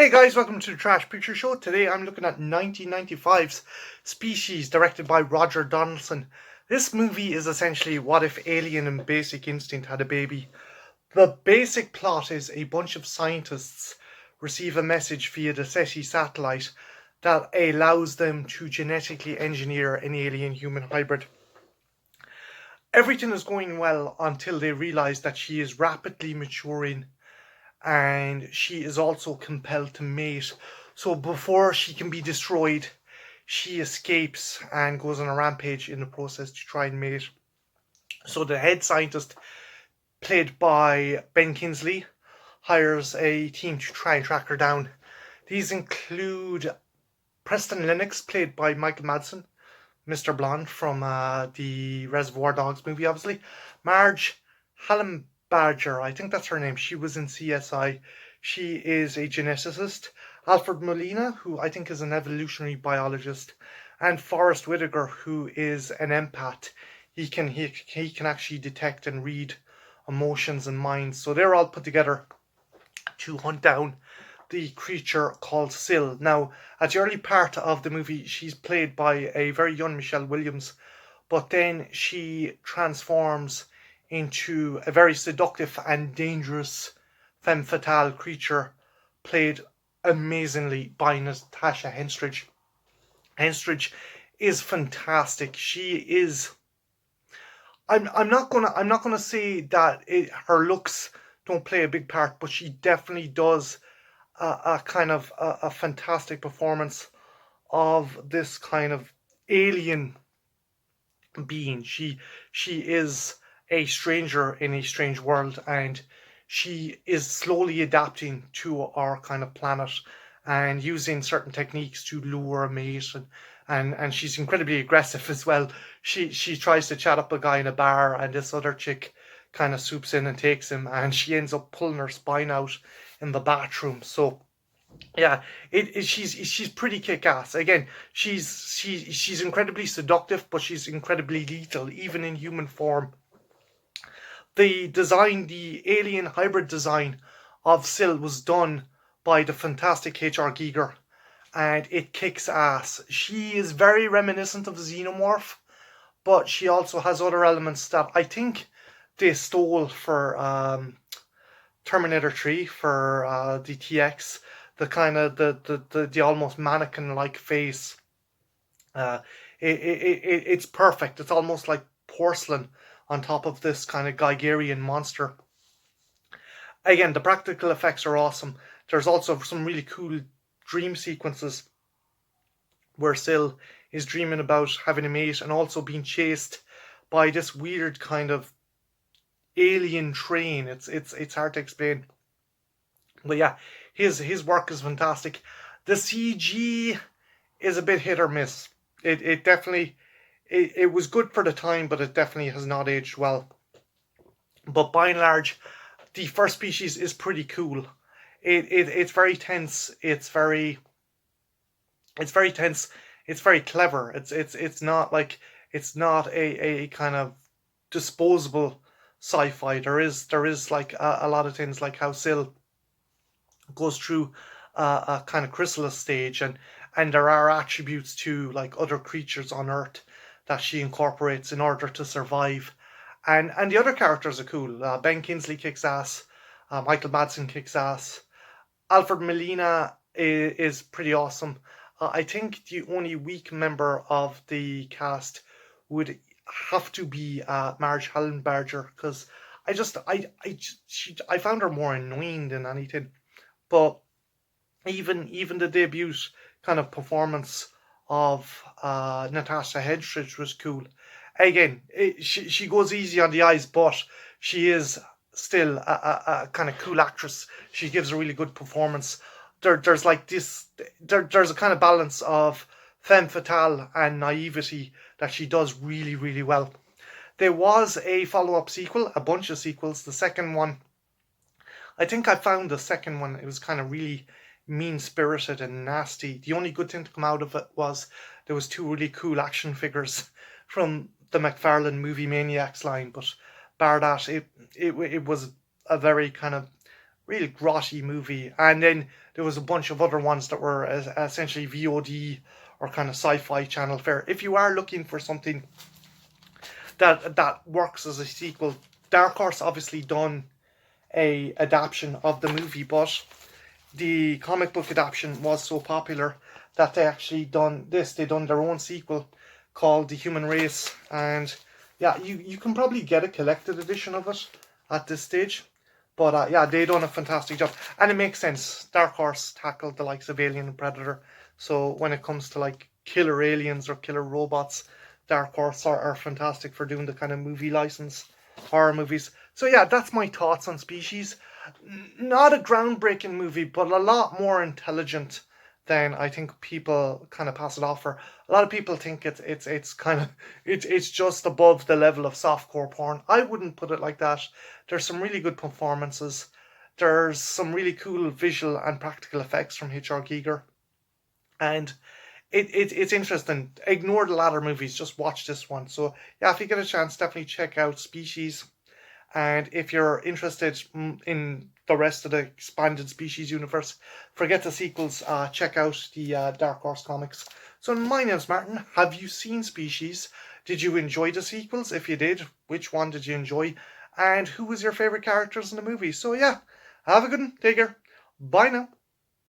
Hey guys, welcome to the Trash Picture Show. Today I'm looking at 1995's Species, directed by Roger Donaldson. This movie is essentially what if Alien and Basic Instinct had a baby. The basic plot is a bunch of scientists receive a message via the SETI satellite that allows them to genetically engineer an alien-human hybrid. Everything is going well until they realize that she is rapidly maturing and she is also compelled to mate. So before she can be destroyed, she escapes and goes on a rampage in the process to try and mate. So the head scientist, played by Ben Kingsley, hires a team to try and track her down. These include Preston Lennox, played by Michael Madsen, Mr. Blonde from the Reservoir Dogs movie, obviously. Marge Hallenbarger, I think that's her name. She was in CSI. She is a geneticist. Alfred Molina, who I think is an evolutionary biologist, and Forrest Whitaker, who is an empath. He can actually detect and read emotions and minds. So they're all put together to hunt down the creature called Sil. Now, at the early part of the movie, she's played by a very young Michelle Williams, but then she transforms into a very seductive and dangerous femme fatale creature, played amazingly by Natasha Henstridge. Henstridge is fantastic. She is. I'm not gonna say that her looks don't play a big part, but she definitely does a kind of a fantastic performance of this kind of alien being. She is a stranger in a strange world, and she is slowly adapting to our kind of planet and using certain techniques to lure a mate, and she's incredibly aggressive as well. She tries to chat up a guy in a bar, and this other chick kind of swoops in and takes him, and she ends up pulling her spine out in the bathroom. So yeah, she's pretty kick-ass. Again, she's incredibly seductive, but she's incredibly lethal, even in human form. The alien hybrid design of Sil was done by the fantastic H.R. Giger, and it kicks ass. She is very reminiscent of the Xenomorph, but she also has other elements that I think they stole for Terminator 3, for the TX. The kind of the almost mannequin-like face. Uh, it's perfect. It's almost like porcelain on top of this kind of Gigerian monster. Again, the practical effects are awesome. There's also some really cool dream sequences where Sil is dreaming about having a mate and also being chased by this weird kind of alien train. It's hard to explain. But yeah, his work is fantastic. The CG is a bit hit or miss. It definitely it was good for the time, but it definitely has not aged well. But by and large, the first Species is pretty cool. It's very tense. It's very tense. It's very clever. It's not like it's not a kind of disposable sci-fi. There is like a lot of things like how Sil goes through a kind of chrysalis stage, and there are attributes to like other creatures on Earth that she incorporates in order to survive. And the other characters are cool. Ben Kingsley kicks ass. Michael Madsen kicks ass. Alfred Molina is pretty awesome. I think the only weak member of the cast would have to be Marge Hallenbarger, because I found her more annoying than anything. But even the debut kind of performance of Natasha Henstridge was cool. Again, she goes easy on the eyes, but she is still a kind of cool actress. She gives a really good performance. There's like this. There's a kind of balance of femme fatale and naivety that she does really, really well. There was a follow-up sequel, a bunch of sequels. The second one, I think I found the second one, it was kind of really mean-spirited and nasty. The only good thing to come out of it was there was two really cool action figures from the McFarlane Movie Maniacs line, but bar that, it was a very kind of real grotty movie. And then there was a bunch of other ones that were essentially VOD or kind of sci-fi channel fare. If you are looking for something that works as a sequel, Dark Horse obviously done a adaptation of the movie, but the comic book adaptation was so popular that they actually done this. They done their own sequel called The Human Race, and yeah, you can probably get a collected edition of it at this stage. But yeah, they done a fantastic job, and it makes sense. Dark Horse tackled the likes of Alien and Predator, so when it comes to like killer aliens or killer robots, Dark Horse are fantastic for doing the kind of movie license horror movies. So yeah, that's my thoughts on Species. Not a groundbreaking movie, but a lot more intelligent than I think people kind of pass it off for. A lot of people think it's kind of it's just above the level of softcore porn. I wouldn't put it like that. There's some really good performances. There's some really cool visual and practical effects from H.R. Giger, and it's interesting. Ignore the latter movies, just watch this one. So yeah, if you get a chance, definitely check out Species. And if you're interested in the rest of the expanded Species universe, forget the sequels, check out the Dark Horse comics. So my name's Martin. Have you seen Species? Did you enjoy the sequels? If you did, which one did you enjoy? And who was your favourite characters in the movie? So yeah, have a good one. Take care. Bye now.